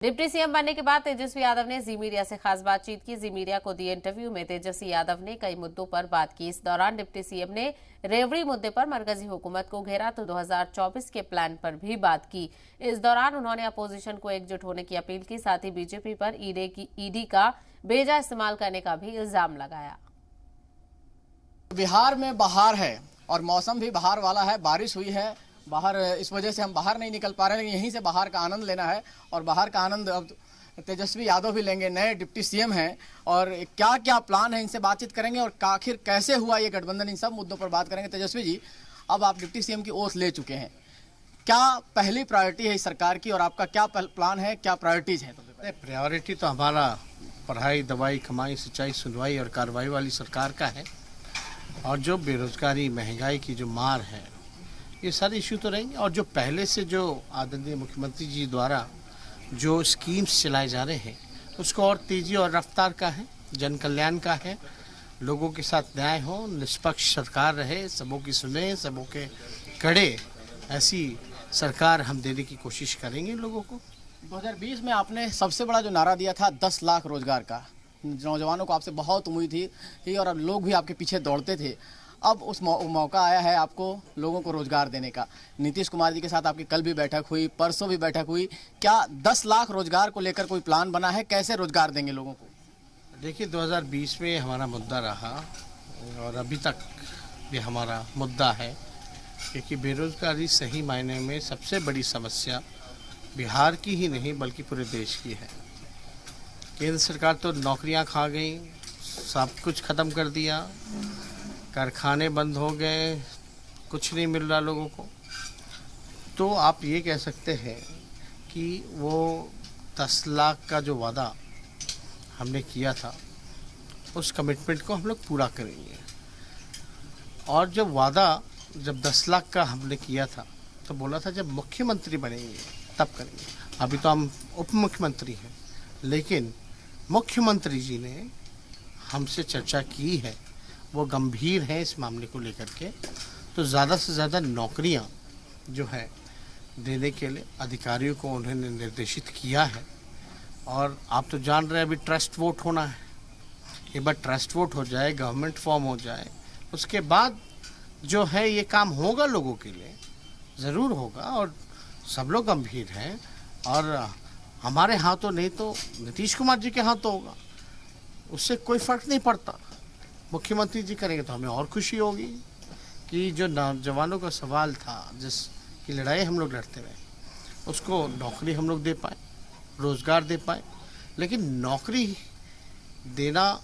Deputy CM बनने के बाद तेजस्वी यादव ने जी मीडिया से खास बातचीत की। जी मीडिया को दिए इंटरव्यू में तेजस्वी यादव ने कई मुद्दों पर बात की। इस दौरान डिप्टी सीएम ने रेवड़ी मुद्दे पर मरकजी हुकूमत को घेरा तो 2024 के प्लान पर भी बात की। इस दौरान उन्होंने अपोजिशन को एकजुट होने की अपील की। साथ ही बीजेपी पर ईडी का बेजा इस्तेमाल करने का भी इल्जाम लगाया। बिहार में बहार है और मौसम भी बहार वाला है। बारिश हुई है बाहर, इस वजह से हम बाहर नहीं निकल पा रहे हैं, लेकिन यहीं से बाहर का आनंद लेना है और बाहर का आनंद अब तेजस्वी यादव भी लेंगे। नए डिप्टी सीएम हैं और क्या क्या प्लान है इनसे बातचीत करेंगे और आखिर कैसे हुआ ये गठबंधन, इन सब मुद्दों पर बात करेंगे। तेजस्वी जी, अब आप डिप्टी सीएम की ओथ ले चुके हैं, क्या पहली प्रायोरिटी है इस सरकार की और आपका क्या प्लान है, क्या प्रायोरिटीज है? प्रायोरिटी तो हमारा पढ़ाई, दवाई, कमाई, सिंचाई, सुनवाई और कार्रवाई वाली सरकार का है। और जो बेरोजगारी, महंगाई की जो मार है, ये सारे इश्यू तो रहेंगे। और जो पहले से जो आदरणीय मुख्यमंत्री जी द्वारा जो स्कीम्स चलाए जा रहे हैं, उसको और तेजी और रफ्तार का है, जन कल्याण का है, लोगों के साथ न्याय हो, निष्पक्ष सरकार रहे, सबों की सुने, सबों के कड़े, ऐसी सरकार हम देने की कोशिश करेंगे लोगों को। 2020 में आपने सबसे बड़ा जो नारा दिया था 10 लाख रोजगार का, नौजवानों को आपसे बहुत उम्मीद थी और अब लोग भी आपके पीछे दौड़ते थे। अब उस मौका आया है आपको लोगों को रोजगार देने का। नीतीश कुमार जी के साथ आपकी कल भी बैठक हुई, परसों भी बैठक हुई। क्या 10 लाख रोजगार को लेकर कोई प्लान बना है? कैसे रोजगार देंगे लोगों को? देखिए, 2020 में हमारा मुद्दा रहा और अभी तक भी हमारा मुद्दा है, क्योंकि बेरोजगारी सही मायने में सबसे बड़ी समस्या बिहार की ही नहीं बल्कि पूरे देश की है। केंद्र सरकार तो नौकरियां खा गई, सब कुछ ख़त्म कर दिया, कारखाने बंद हो गए, कुछ नहीं मिल रहा लोगों को। तो आप ये कह सकते हैं कि वो 10 लाख का जो वादा हमने किया था, उस कमिटमेंट को हम लोग पूरा करेंगे। और जब वादा 10 लाख का हमने किया था तो बोला था जब मुख्यमंत्री बनेंगे तब करेंगे। अभी तो हम उप मुख्यमंत्री हैं, लेकिन मुख्यमंत्री जी ने हमसे चर्चा की है, वो गंभीर है इस मामले को लेकर के। तो ज़्यादा से ज़्यादा नौकरियां जो है देने के लिए अधिकारियों को उन्होंने निर्देशित किया है। और आप तो जान रहे हैं अभी ट्रस्ट वोट होना है। एक बार ट्रस्ट वोट हो जाए, गवर्नमेंट फॉर्म हो जाए, उसके बाद जो है ये काम होगा, लोगों के लिए ज़रूर होगा। और सब लोग गंभीर हैं और हमारे हाथों नहीं तो नीतीश कुमार जी के हाथों होगा, उससे कोई फ़र्क नहीं पड़ता। मुख्यमंत्री जी करेंगे तो हमें और खुशी होगी कि जो नौजवानों का सवाल था, जिसकी लड़ाई हम लोग लड़ते रहे, उसको नौकरी हम लोग दे पाए, रोज़गार दे पाए। लेकिन नौकरी देना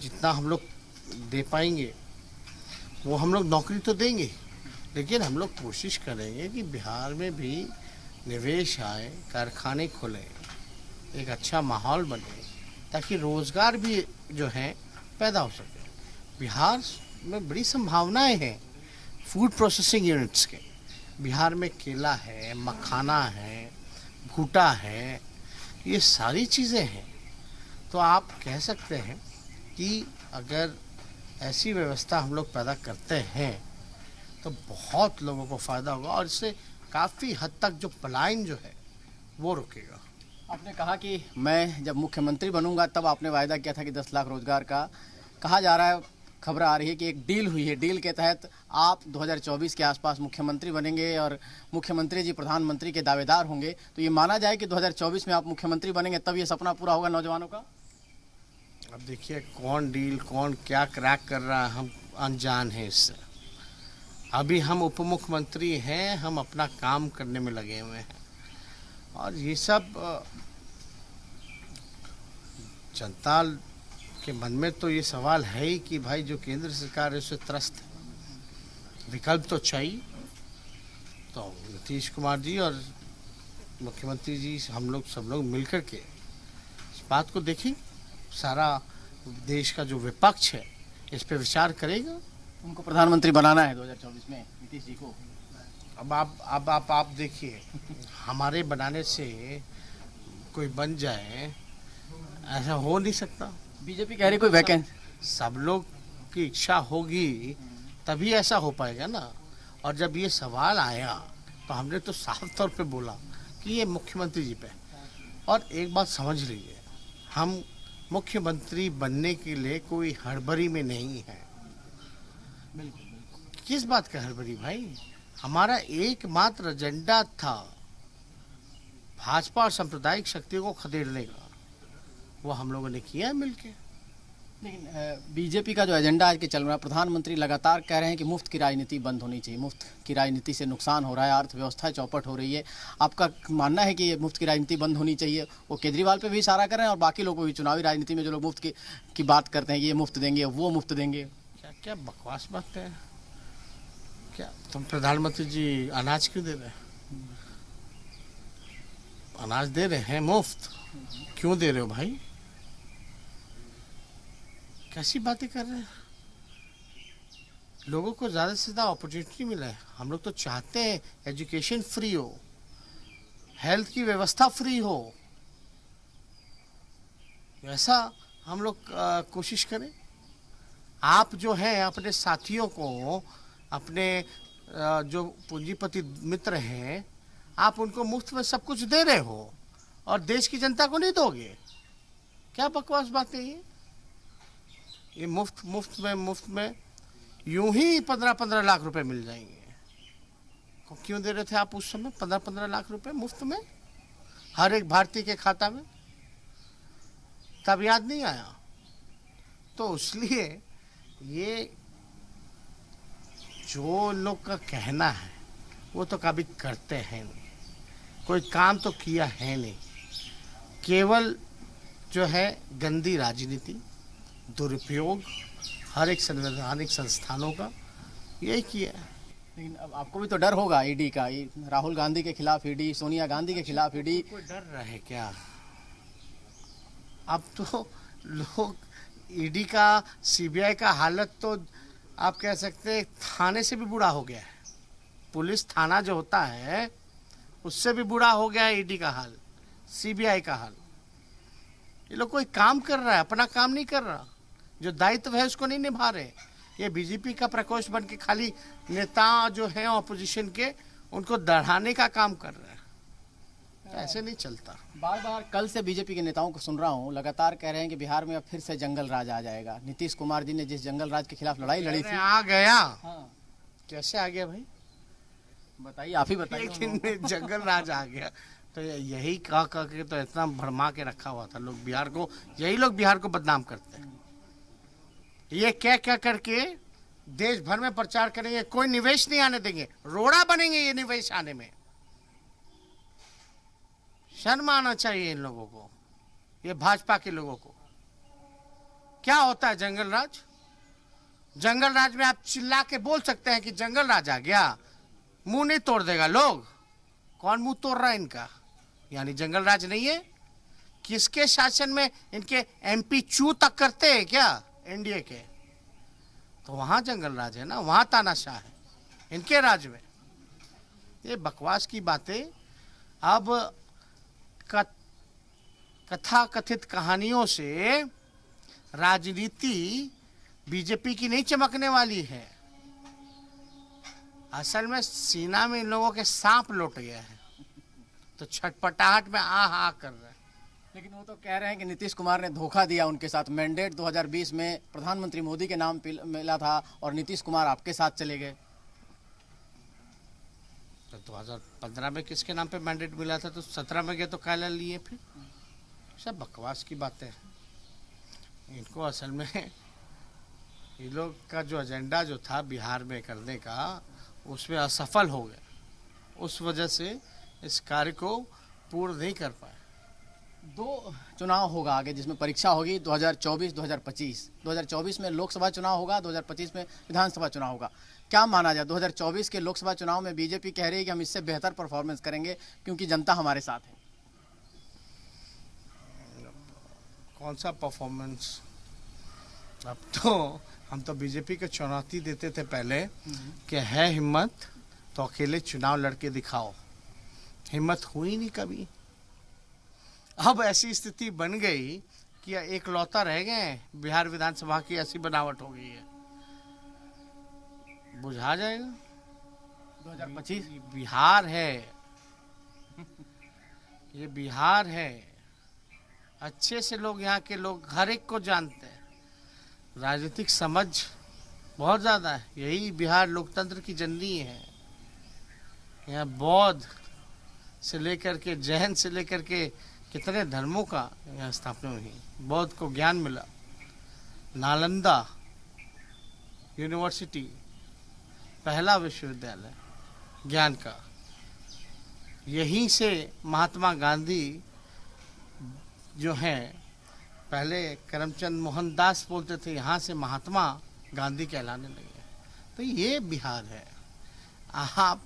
जितना हम लोग दे पाएंगे वो हम लोग नौकरी तो देंगे, लेकिन हम लोग कोशिश करेंगे कि बिहार में भी निवेश आए, कारखाने खुले, एक अच्छा माहौल बने, ताकि रोज़गार भी जो है पैदा हो सके। बिहार में बड़ी संभावनाएं हैं फूड प्रोसेसिंग यूनिट्स के। बिहार में केला है, मखाना है, भूटा है, ये सारी चीज़ें हैं। तो आप कह सकते हैं कि अगर ऐसी व्यवस्था हम लोग पैदा करते हैं तो बहुत लोगों को फ़ायदा होगा और इससे काफ़ी हद तक जो पलायन जो है वो रुकेगा। आपने कहा कि मैं जब मुख्यमंत्री बनूंगा तब आपने वायदा किया था कि 10 लाख रोजगार का। कहा जा रहा है, खबर आ रही है कि एक डील हुई है, डील के तहत आप 2024 के आसपास मुख्यमंत्री बनेंगे और मुख्यमंत्री जी प्रधानमंत्री के दावेदार होंगे। तो ये माना जाए कि 2024 में आप मुख्यमंत्री बनेंगे, तब ये सपना पूरा होगा नौजवानों का? अब देखिए, कौन डील, कौन क्या क्रैक कर रहा है, हम अनजान हैं इससे। अभी हम उप मुख्यमंत्री हैं, हम अपना काम करने में लगे हुए हैं। और ये सब जनता के मन में तो ये सवाल है ही कि भाई जो केंद्र सरकार है उससे त्रस्त है, विकल्प तो चाहिए। तो नीतीश कुमार जी और मुख्यमंत्री जी, हम लोग सब लोग मिलकर के इस बात को देखें। सारा देश का जो विपक्ष है इस पे विचार करेगा। उनको प्रधानमंत्री बनाना है 2024 में, नीतीश जी को। अब आप देखिए, हमारे बनाने से कोई बन जाए ऐसा हो नहीं सकता। बीजेपी कह रही कोई वैकेंसी, सब लोग की इच्छा होगी तभी ऐसा हो पाएगा ना। और जब ये सवाल आया तो हमने तो साफ तौर पे बोला कि ये मुख्यमंत्री जी पे, और एक बात समझ लीजिए, हम मुख्यमंत्री बनने के लिए कोई हड़बड़ी में नहीं है। किस बात का हड़बड़ी भाई? हमारा एकमात्र एजेंडा था भाजपा और सांप्रदायिक शक्तियों को खदेड़ने का, वो हम लोगों ने किया है मिलके। लेकिन बीजेपी का जो एजेंडा आज के चल रहा है, प्रधानमंत्री लगातार कह रहे हैं कि मुफ्त की राजनीति बंद होनी चाहिए, मुफ्त की राजनीति से नुकसान हो रहा है, अर्थव्यवस्था चौपट हो रही है। आपका मानना है कि ये मुफ्त की राजनीति बंद होनी चाहिए? वो केजरीवाल पे भी इशारा कर रहे हैं और बाकी लोगों को भी, चुनावी राजनीति में जो लोग मुफ्त की बात करते हैं, ये मुफ्त देंगे, वो मुफ्त देंगे। क्या क्या बकवास बात है? क्या तुम प्रधानमंत्री जी अनाज क्यों दे रहे हैं? अनाज दे रहे हैं मुफ्त, क्यों दे रहे हो भाई? कैसी बातें कर रहे हैं? लोगों को ज़्यादा से ज़्यादा अपॉर्चुनिटी मिला है। हम लोग तो चाहते हैं एजुकेशन फ्री हो, हेल्थ की व्यवस्था फ्री हो, ऐसा हम लोग कोशिश करें। आप जो हैं अपने साथियों को, अपने जो पूंजीपति मित्र हैं, आप उनको मुफ्त में सब कुछ दे रहे हो और देश की जनता को नहीं दोगे? क्या बकवास बातें ये मुफ्त में यूं ही 15-15 लाख रुपए मिल जाएंगे। क्यों दे रहे थे आप उस समय 15-15 लाख रुपए मुफ्त में हर एक भारतीय के खाता में? तब याद नहीं आया? तो इसलिए ये जो लोग का कहना है वो तो कभी करते हैं नहीं, कोई काम तो किया है नहीं, केवल जो है गंदी राजनीति, दुरुपयोग हर एक संवैधानिक संस्थानों का, यही किया है। लेकिन अब आपको भी तो डर होगा ईडी का, राहुल गांधी के खिलाफ ईडी, सोनिया गांधी के खिलाफ ईडी। कोई डर रहे क्या? अब तो लोग ईडी का, सीबीआई का हालत तो आप कह सकते हैं थाने से भी बुरा हो गया है। पुलिस थाना जो होता है उससे भी बुरा हो गया है ईडी का हाल, सीबीआई का हाल। ये लोग कोई काम कर रहा है, अपना काम नहीं कर रहा, जो दायित्व है उसको नहीं निभा रहे। ये बीजेपी का प्रकोष्ठ बन के खाली नेता जो हैं ऑपोजिशन के, उनको दढ़ाने का काम कर रहे हैं। ऐसे नहीं चलता। बार बार कल से बीजेपी के नेताओं को सुन रहा हूँ, लगातार कह रहे हैं कि बिहार में अब फिर से जंगल राज आ जाएगा। नीतीश कुमार जी ने जिस जंगल राज के खिलाफ लड़ाई लड़ी थी, आ गया। हाँ, कैसे आ गया भाई? बताइए, आप ही बताइए। एक दिन में जंगल राज आ गया। तो यही कह के तो इतना भरमा के रखा हुआ था लोग बिहार को, यही लोग बिहार को बदनाम करते हैं। ये क्या क्या करके देश भर में प्रचार करेंगे, कोई निवेश नहीं आने देंगे, रोड़ा बनेंगे ये निवेश आने में। शर्म आना चाहिए इन लोगों को, ये भाजपा के लोगों को। क्या होता है जंगल राज? जंगल राज में आप चिल्ला के बोल सकते हैं कि जंगल राज आ गया, मुंह नहीं तोड़ देगा लोग। कौन मुंह तोड़ रहा है इनका? यानी जंगल राज नहीं है? किसके शासन में इनके एमपी चू तक करते हैं क्या? एनडीए के। तो वहां जंगल राज है ना, वहां तानाशाह है इनके राज में। ये बकवास की बातें अब कथा कथित कहानियों से राजनीति बीजेपी की नहीं चमकने वाली है। असल में सीना में इन लोगों के सांप लौट गया है, तो छटपटाहट में आ कर रहे हैं। लेकिन वो तो कह रहे हैं कि नीतीश कुमार ने धोखा दिया उनके साथ। मैंडेट 2020 में प्रधानमंत्री मोदी के नाम मिला था और नीतीश कुमार आपके साथ चले गए। तो 2015 में किसके नाम पे मैंडेट मिला था? तो 17 में गए तो काला लिए फिर। सब बकवास की बातें हैं। इनको असल में ये लोग का जो एजेंडा जो था बिहार में करने का, उसमें असफल हो गए। उस वजह से इस कार्य को पूर्ण नहीं कर पाए। 2 चुनाव होगा आगे, जिसमें परीक्षा होगी 2024-2025। 2024 में लोकसभा चुनाव होगा, 2025 में विधानसभा चुनाव होगा। क्या माना जाए 2024 के लोकसभा चुनाव में? बीजेपी कह रही है कि हम इससे बेहतर परफॉर्मेंस करेंगे क्योंकि जनता हमारे साथ है। कौन सा परफॉर्मेंस? अब तो हम तो बीजेपी को चुनौती देते थे पहले कि है हिम्मत तो अकेले चुनाव लड़के दिखाओ। हिम्मत हुई नहीं कभी। अब ऐसी स्थिति बन गई कि एक लौता रह गए, बिहार विधानसभा की ऐसी बनावट हो गई है। बुझा जाएगा 2025 बिहार है, ये बिहार है। अच्छे से लोग, यहाँ के लोग हर एक को जानते हैं। राजनीतिक समझ बहुत ज़्यादा है। यही बिहार लोकतंत्र की जननी है। यहाँ बौद्ध से लेकर के जैन से लेकर के कितने धर्मों का यहाँ स्थापना हुई। बौद्ध को ज्ञान मिला। नालंदा यूनिवर्सिटी पहला विश्वविद्यालय ज्ञान का। यहीं से महात्मा गांधी जो हैं, पहले करमचंद मोहनदास बोलते थे, यहाँ से महात्मा गांधी कहलाने लगे। तो ये बिहार है। आप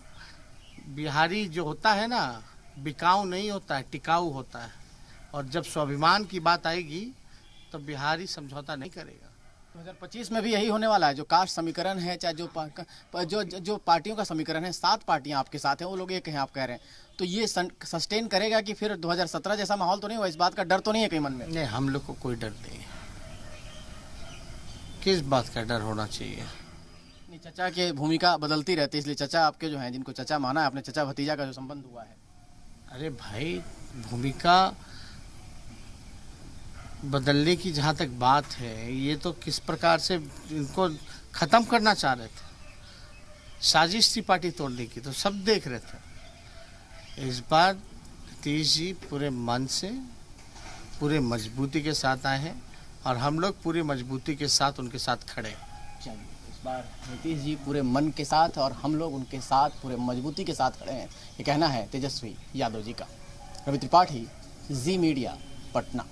बिहारी जो होता है ना, बिकाऊ नहीं होता है, टिकाऊ होता है। और जब स्वाभिमान की बात आएगी तो बिहारी समझौता नहीं करेगा। 2025 में भी यही होने वाला है। जो कास्ट समीकरण है, चाहे जो पार्टियों का समीकरण है, 7 पार्टियां आपके साथ हैं, वो लोग एक हैं आप कह रहे हैं, तो ये सस्टेन करेगा कि फिर 2017 जैसा माहौल तो नहीं हुआ? इस बात का डर तो नहीं है कहीं मन में? नहीं, हम लोग को कोई डर नहीं है। किस बात का डर होना चाहिए? नहीं, चचा की भूमिका बदलती रहती है, इसलिए चचा आपके जो हैं, जिनको चचा माना है, अपने चचा भतीजा का जो संबंध हुआ है। अरे भाई, भूमिका बदलने की जहाँ तक बात है, ये तो किस प्रकार से इनको ख़त्म करना चाह रहे थे। साजिश थी पार्टी तोड़ने की, तो सब देख रहे थे। इस बार नीतीश जी पूरे मन से, पूरे मजबूती के साथ आए हैं और हम लोग पूरी मजबूती के साथ उनके साथ खड़े हैं। चलिए, इस बार नीतीश जी पूरे मन के साथ और हम लोग उनके साथ पूरे मजबूती के साथ खड़े हैं, ये कहना है तेजस्वी यादव जी का। रवि त्रिपाठी, जी मीडिया, पटना।